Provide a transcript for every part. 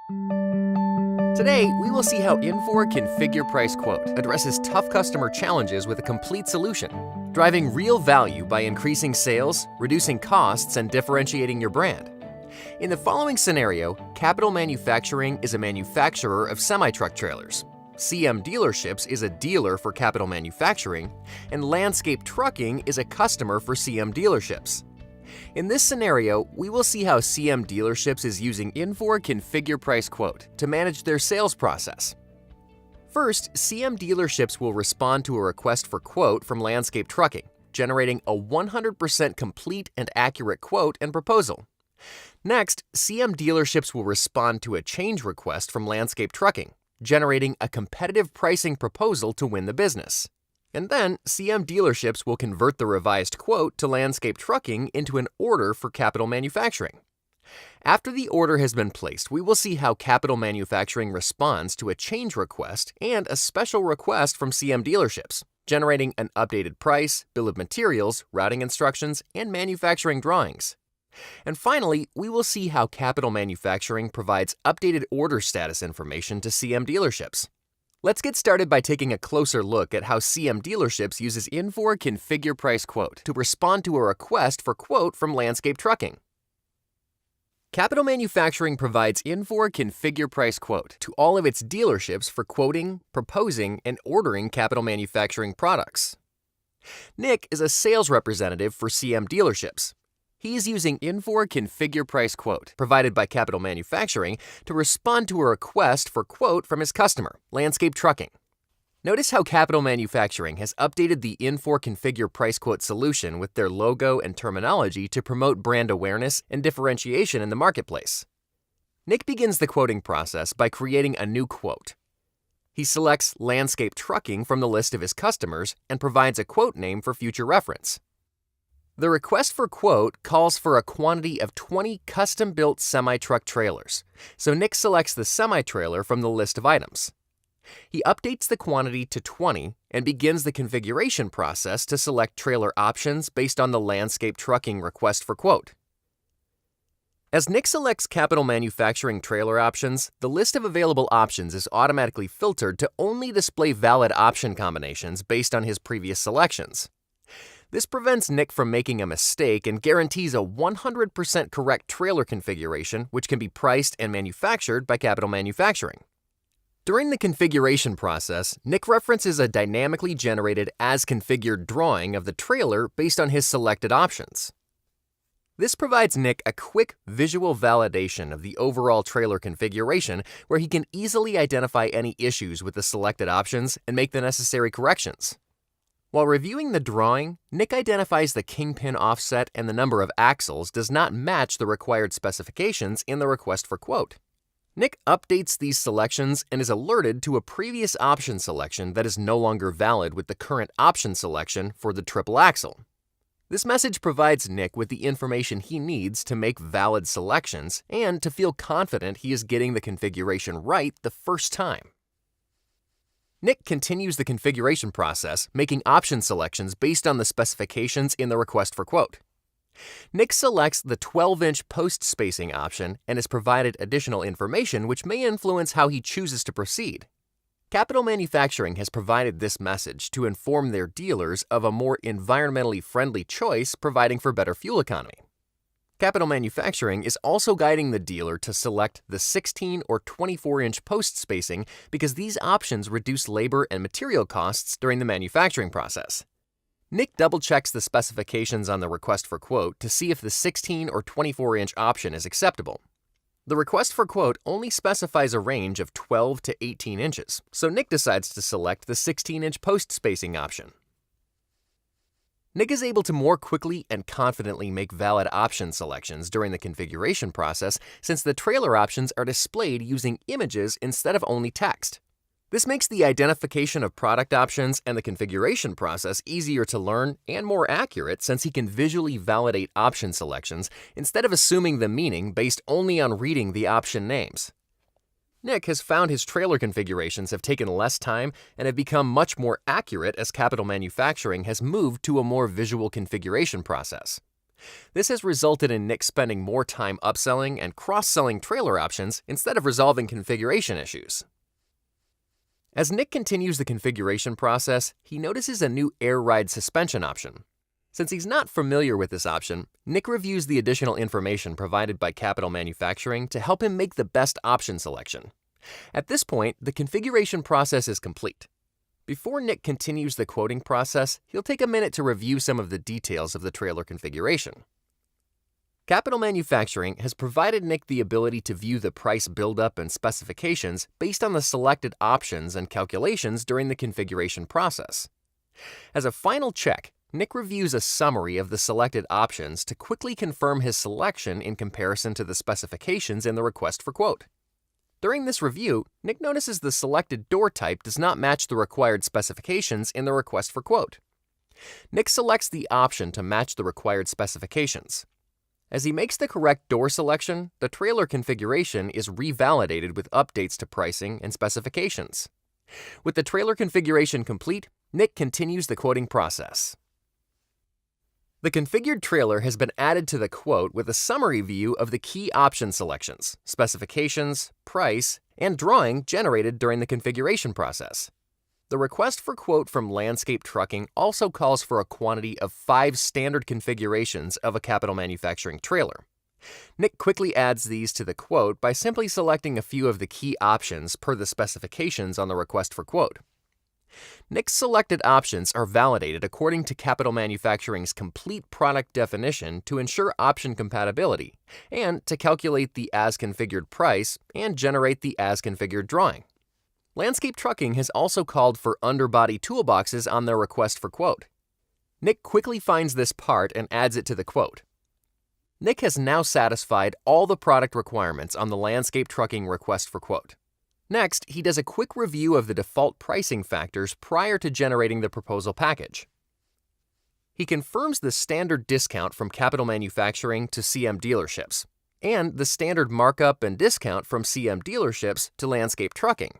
Today, we will see how Infor Configure Price Quote addresses tough customer challenges with a complete solution, driving real value by increasing sales, reducing costs, and differentiating your brand. In the following scenario, Capital Manufacturing is a manufacturer of semi-truck trailers. CM Dealerships is a dealer for Capital Manufacturing, and Landscape Trucking is a customer for CM Dealerships. In this scenario, we will see how CM Dealerships is using Infor Configure Price Quote to manage their sales process. First, CM Dealerships will respond to a request for quote from Landscape Trucking, generating a 100% complete and accurate quote and proposal. Next, CM Dealerships will respond to a change request from Landscape Trucking, generating a competitive pricing proposal to win the business. And then, CM Dealerships will convert the revised quote to Landscape Trucking into an order for Capital Manufacturing. After the order has been placed, we will see how Capital Manufacturing responds to a change request and a special request from CM Dealerships, generating an updated price, bill of materials, routing instructions, and manufacturing drawings. And finally, we will see how Capital Manufacturing provides updated order status information to CM Dealerships. Let's get started by taking a closer look at how CM Dealerships uses Infor Configure Price Quote to respond to a request for quote from Landscape Trucking. Capital Manufacturing provides Infor Configure Price Quote to all of its dealerships for quoting, proposing, and ordering Capital Manufacturing products. Nick is a sales representative for CM Dealerships. He is using Infor Configure Price Quote, provided by Capital Manufacturing, to respond to a request for quote from his customer, Landscape Trucking. Notice how Capital Manufacturing has updated the Infor Configure Price Quote solution with their logo and terminology to promote brand awareness and differentiation in the marketplace. Nick begins the quoting process by creating a new quote. He selects Landscape Trucking from the list of his customers and provides a quote name for future reference. The request for quote calls for a quantity of 20 custom-built semi-truck trailers, so Nick selects the semi-trailer from the list of items. He updates the quantity to 20 and begins the configuration process to select trailer options based on the Landscape Trucking request for quote. As Nick selects Capital Manufacturing trailer options, the list of available options is automatically filtered to only display valid option combinations based on his previous selections. This prevents Nick from making a mistake and guarantees a 100% correct trailer configuration which can be priced and manufactured by Capital Manufacturing. During the configuration process, Nick references a dynamically generated as-configured drawing of the trailer based on his selected options. This provides Nick a quick visual validation of the overall trailer configuration where he can easily identify any issues with the selected options and make the necessary corrections. While reviewing the drawing, Nick identifies the kingpin offset and the number of axles does not match the required specifications in the request for quote. Nick updates these selections and is alerted to a previous option selection that is no longer valid with the current option selection for the triple axle. This message provides Nick with the information he needs to make valid selections and to feel confident he is getting the configuration right the first time. Nick continues the configuration process, making option selections based on the specifications in the request for quote. Nick selects the 12-inch post spacing option and is provided additional information which may influence how he chooses to proceed. Capital Manufacturing has provided this message to inform their dealers of a more environmentally friendly choice, providing for better fuel economy. Capital Manufacturing is also guiding the dealer to select the 16 or 24-inch post spacing because these options reduce labor and material costs during the manufacturing process. Nick double-checks the specifications on the request for quote to see if the 16 or 24-inch option is acceptable. The request for quote only specifies a range of 12 to 18 inches, so Nick decides to select the 16-inch post spacing option. Nick is able to more quickly and confidently make valid option selections during the configuration process since the trailer options are displayed using images instead of only text. This makes the identification of product options and the configuration process easier to learn and more accurate since he can visually validate option selections instead of assuming the meaning based only on reading the option names. Nick has found his trailer configurations have taken less time and have become much more accurate as Capital Manufacturing has moved to a more visual configuration process. This has resulted in Nick spending more time upselling and cross-selling trailer options instead of resolving configuration issues. As Nick continues the configuration process, he notices a new air ride suspension option. Since he's not familiar with this option, Nick reviews the additional information provided by Capital Manufacturing to help him make the best option selection. At this point, the configuration process is complete. Before Nick continues the quoting process, he'll take a minute to review some of the details of the trailer configuration. Capital Manufacturing has provided Nick the ability to view the price buildup and specifications based on the selected options and calculations during the configuration process. As a final check, Nick reviews a summary of the selected options to quickly confirm his selection in comparison to the specifications in the request for quote. During this review, Nick notices the selected door type does not match the required specifications in the request for quote. Nick selects the option to match the required specifications. As he makes the correct door selection, the trailer configuration is revalidated with updates to pricing and specifications. With the trailer configuration complete, Nick continues the quoting process. The configured trailer has been added to the quote with a summary view of the key option selections, specifications, price, and drawing generated during the configuration process. The request for quote from Landscape Trucking also calls for a quantity of 5 standard configurations of a Capital Manufacturing trailer. Nick quickly adds these to the quote by simply selecting a few of the key options per the specifications on the request for quote. Nick's selected options are validated according to Capital Manufacturing's complete product definition to ensure option compatibility, and to calculate the as-configured price and generate the as-configured drawing. Landscape Trucking has also called for underbody toolboxes on their request for quote. Nick quickly finds this part and adds it to the quote. Nick has now satisfied all the product requirements on the Landscape Trucking request for quote. Next, he does a quick review of the default pricing factors prior to generating the proposal package. He confirms the standard discount from Capital Manufacturing to CM dealerships, and the standard markup and discount from CM dealerships to Landscape Trucking.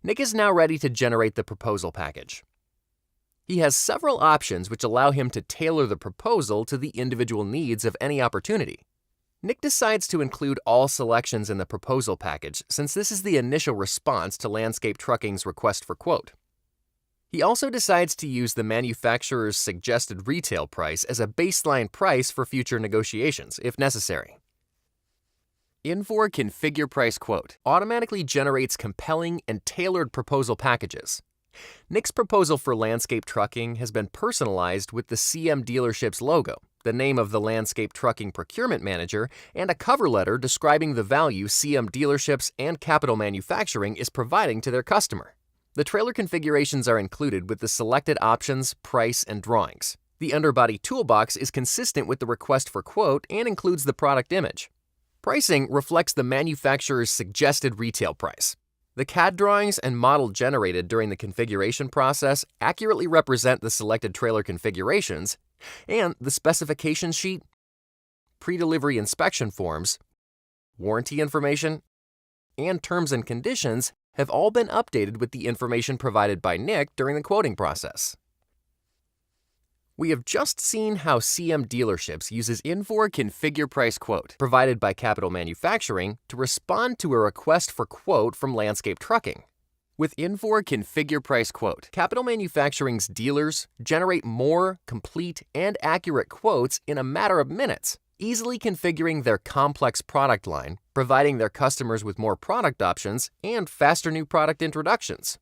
Nick is now ready to generate the proposal package. He has several options which allow him to tailor the proposal to the individual needs of any opportunity. Nick decides to include all selections in the proposal package since this is the initial response to Landscape Trucking's request for quote. He also decides to use the manufacturer's suggested retail price as a baseline price for future negotiations, if necessary. Infor Configure Price Quote automatically generates compelling and tailored proposal packages. Nick's proposal for Landscape Trucking has been personalized with the CM dealership's logo, the name of the Landscape Trucking procurement manager, and a cover letter describing the value CM dealerships and Capital Manufacturing is providing to their customer. The trailer configurations are included with the selected options, price, and drawings. The underbody toolbox is consistent with the request for quote and includes the product image. Pricing reflects the manufacturer's suggested retail price. The CAD drawings and model generated during the configuration process accurately represent the selected trailer configurations, and the specification sheet, pre-delivery inspection forms, warranty information, and terms and conditions have all been updated with the information provided by Nick during the quoting process. We have just seen how CM Dealerships uses Infor Configure Price Quote, provided by Capital Manufacturing, to respond to a request for quote from Landscape Trucking. With Infor Configure Price Quote, Capital Manufacturing's dealers generate more, complete, and accurate quotes in a matter of minutes, easily configuring their complex product line, providing their customers with more product options and faster new product introductions.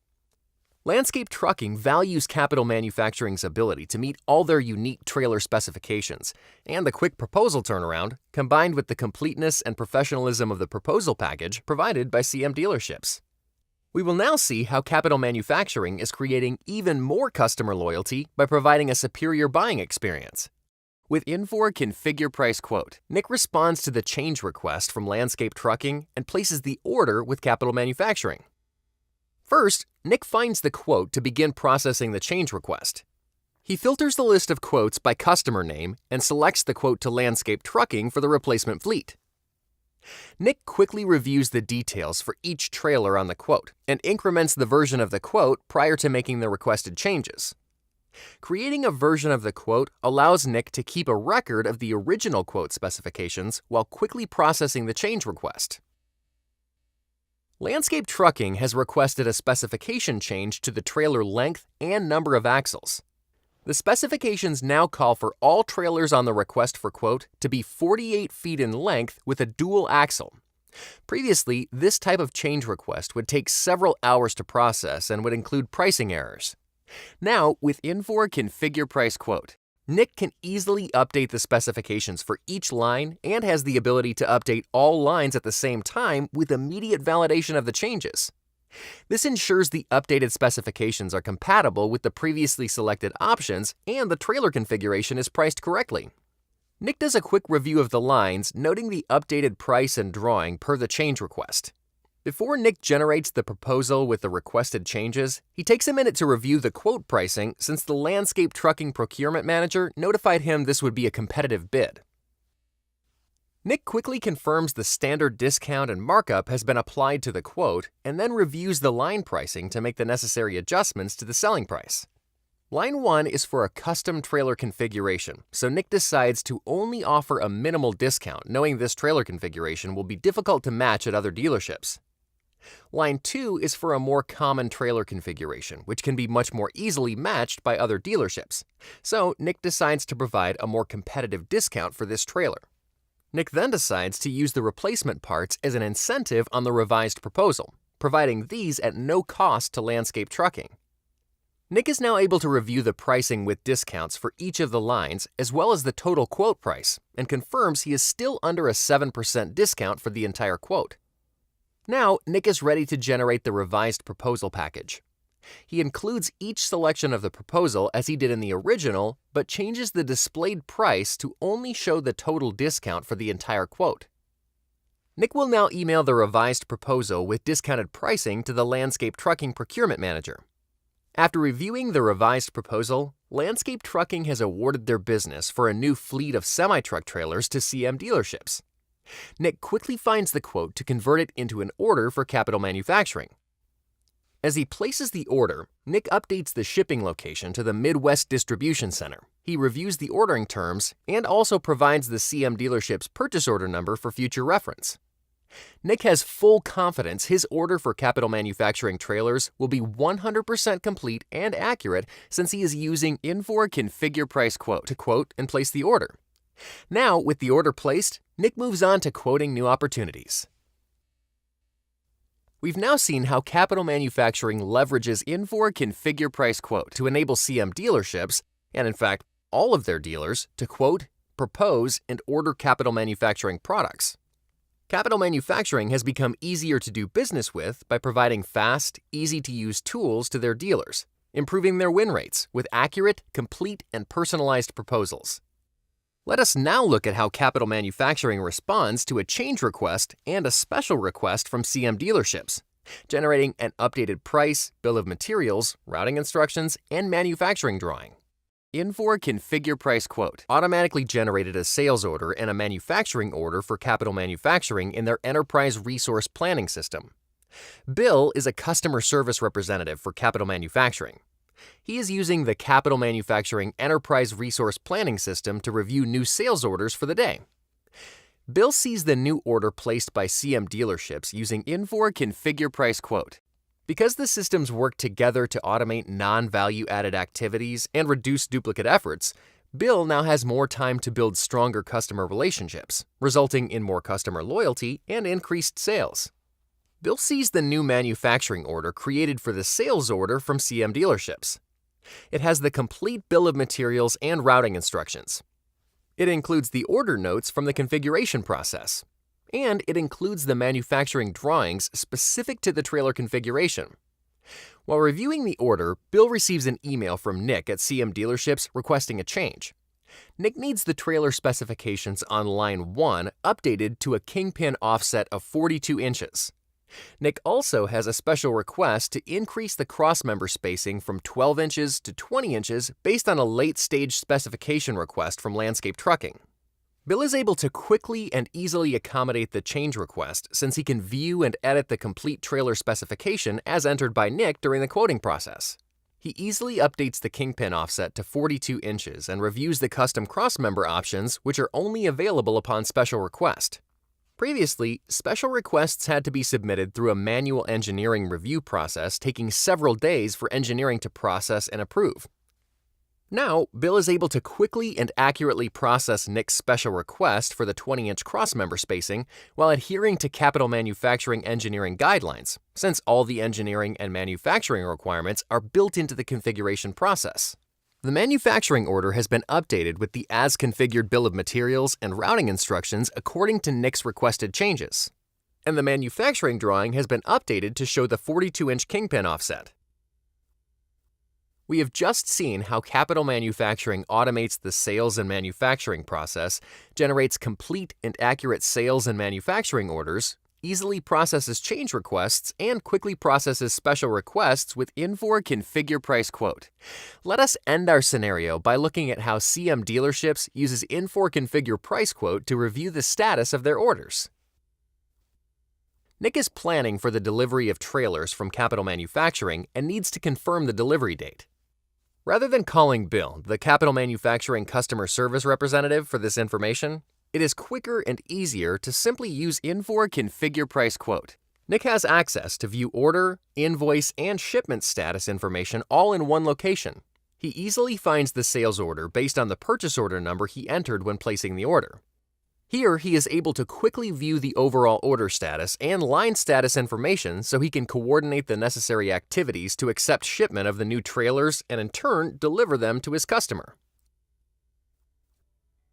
Landscape Trucking values Capital Manufacturing's ability to meet all their unique trailer specifications, and the quick proposal turnaround, combined with the completeness and professionalism of the proposal package provided by CM Dealerships. We will now see how Capital Manufacturing is creating even more customer loyalty by providing a superior buying experience. With Infor Configure Price Quote, Nick responds to the change request from Landscape Trucking and places the order with Capital Manufacturing. First, Nick finds the quote to begin processing the change request. He filters the list of quotes by customer name and selects the quote to Landscape Trucking for the replacement fleet. Nick quickly reviews the details for each trailer on the quote and increments the version of the quote prior to making the requested changes. Creating a version of the quote allows Nick to keep a record of the original quote specifications while quickly processing the change request. Landscape Trucking has requested a specification change to the trailer length and number of axles. The specifications now call for all trailers on the request for quote to be 48 feet in length with a dual axle. Previously, this type of change request would take several hours to process and would include pricing errors. Now, with Infor Configure Price Quote, Nick can easily update the specifications for each line and has the ability to update all lines at the same time with immediate validation of the changes. This ensures the updated specifications are compatible with the previously selected options and the trailer configuration is priced correctly. Nick does a quick review of the lines, noting the updated price and drawing per the change request. Before Nick generates the proposal with the requested changes, he takes a minute to review the quote pricing since the Landscape Trucking Procurement Manager notified him this would be a competitive bid. Nick quickly confirms the standard discount and markup has been applied to the quote and then reviews the line pricing to make the necessary adjustments to the selling price. Line 1 is for a custom trailer configuration, so Nick decides to only offer a minimal discount, knowing this trailer configuration will be difficult to match at other dealerships. Line 2 is for a more common trailer configuration, which can be much more easily matched by other dealerships, so Nick decides to provide a more competitive discount for this trailer. Nick then decides to use the replacement parts as an incentive on the revised proposal, providing these at no cost to Landscape Trucking. Nick is now able to review the pricing with discounts for each of the lines as well as the total quote price and confirms he is still under a 7% discount for the entire quote. Now, Nick is ready to generate the revised proposal package. He includes each selection of the proposal as he did in the original, but changes the displayed price to only show the total discount for the entire quote. Nick will now email the revised proposal with discounted pricing to the Landscape Trucking Procurement Manager. After reviewing the revised proposal, Landscape Trucking has awarded their business for a new fleet of semi-truck trailers to CM dealerships. Nick quickly finds the quote to convert it into an order for Capital Manufacturing. As he places the order, Nick updates the shipping location to the Midwest Distribution Center. He reviews the ordering terms and also provides the CM dealership's purchase order number for future reference. Nick has full confidence his order for Capital Manufacturing trailers will be 100% complete and accurate since he is using Infor Configure Price Quote to quote and place the order. Now, with the order placed, Nick moves on to quoting new opportunities. We've now seen how Capital Manufacturing leverages Infor Configure Price Quote to enable CM dealerships, and in fact, all of their dealers, to quote, propose, and order Capital Manufacturing products. Capital Manufacturing has become easier to do business with by providing fast, easy-to-use tools to their dealers, improving their win rates with accurate, complete, and personalized proposals. Let us now look at how Capital Manufacturing responds to a change request and a special request from CM dealerships, generating an updated price, bill of materials, routing instructions, and manufacturing drawing. Infor Configure Price Quote automatically generated a sales order and a manufacturing order for Capital Manufacturing in their Enterprise Resource Planning system. Bill is a customer service representative for Capital Manufacturing. He is using the Capital Manufacturing Enterprise Resource Planning system to review new sales orders for the day. Bill sees the new order placed by CM dealerships using Infor Configure Price Quote. Because the systems work together to automate non-value-added activities and reduce duplicate efforts, Bill now has more time to build stronger customer relationships, resulting in more customer loyalty and increased sales. Bill sees the new manufacturing order created for the sales order from CM dealerships. It has the complete bill of materials and routing instructions. It includes the order notes from the configuration process, and it includes the manufacturing drawings specific to the trailer configuration. While reviewing the order, Bill receives an email from Nick at CM dealerships requesting a change. Nick needs the trailer specifications on line 1 updated to a kingpin offset of 42 inches. Nick also has a special request to increase the crossmember spacing from 12 inches to 20 inches based on a late-stage specification request from Landscape Trucking. Bill is able to quickly and easily accommodate the change request since he can view and edit the complete trailer specification as entered by Nick during the quoting process. He easily updates the kingpin offset to 42 inches and reviews the custom crossmember options, which are only available upon special request. Previously, special requests had to be submitted through a manual engineering review process, taking several days for engineering to process and approve. Now, Bill is able to quickly and accurately process Nick's special request for the 20-inch crossmember spacing while adhering to Capital Manufacturing engineering guidelines, since all the engineering and manufacturing requirements are built into the configuration process. The manufacturing order has been updated with the as-configured bill of materials and routing instructions according to Nick's requested changes. And the manufacturing drawing has been updated to show the 42-inch kingpin offset. We have just seen how Capital Manufacturing automates the sales and manufacturing process, generates complete and accurate sales and manufacturing orders, easily processes change requests, and quickly processes special requests with Infor Configure Price Quote. Let us end our scenario by looking at how CM Dealerships uses Infor Configure Price Quote to review the status of their orders. Nick is planning for the delivery of trailers from Capital Manufacturing and needs to confirm the delivery date. Rather than calling Bill, the Capital Manufacturing customer service representative, for this information, it is quicker and easier to simply use Infor Configure Price Quote. Nick has access to view order, invoice, and shipment status information all in one location. He easily finds the sales order based on the purchase order number he entered when placing the order. Here, he is able to quickly view the overall order status and line status information so he can coordinate the necessary activities to accept shipment of the new trailers and in turn deliver them to his customer.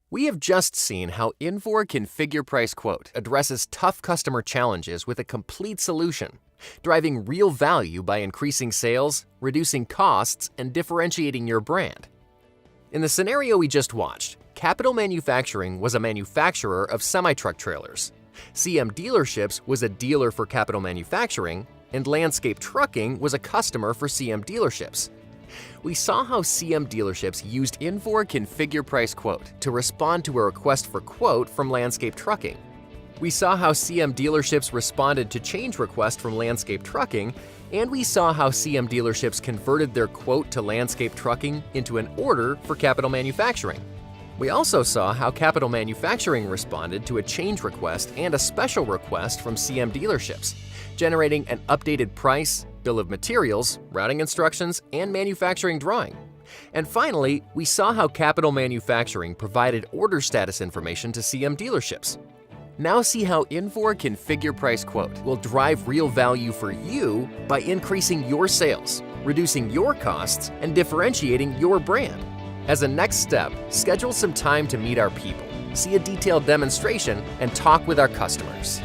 We have just seen how Infor Configure Price Quote addresses tough customer challenges with a complete solution, driving real value by increasing sales, reducing costs, and differentiating your brand. In the scenario we just watched, Capital Manufacturing was a manufacturer of semi-truck trailers, CM Dealerships was a dealer for Capital Manufacturing, and Landscape Trucking was a customer for CM Dealerships. We saw how CM Dealerships used Infor Configure Price Quote to respond to a request for quote from Landscape Trucking. We saw how CM Dealerships responded to change request from Landscape Trucking, and we saw how CM Dealerships converted their quote to Landscape Trucking into an order for Capital Manufacturing. We also saw how Capital Manufacturing responded to a change request and a special request from CM Dealerships, generating an updated price, bill of materials, routing instructions, and manufacturing drawing. And finally, we saw how Capital Manufacturing provided order status information to CM Dealerships. Now see how Infor Configure Price Quote will drive real value for you by increasing your sales, reducing your costs, and differentiating your brand. As a next step, schedule some time to meet our people, see a detailed demonstration, and talk with our customers.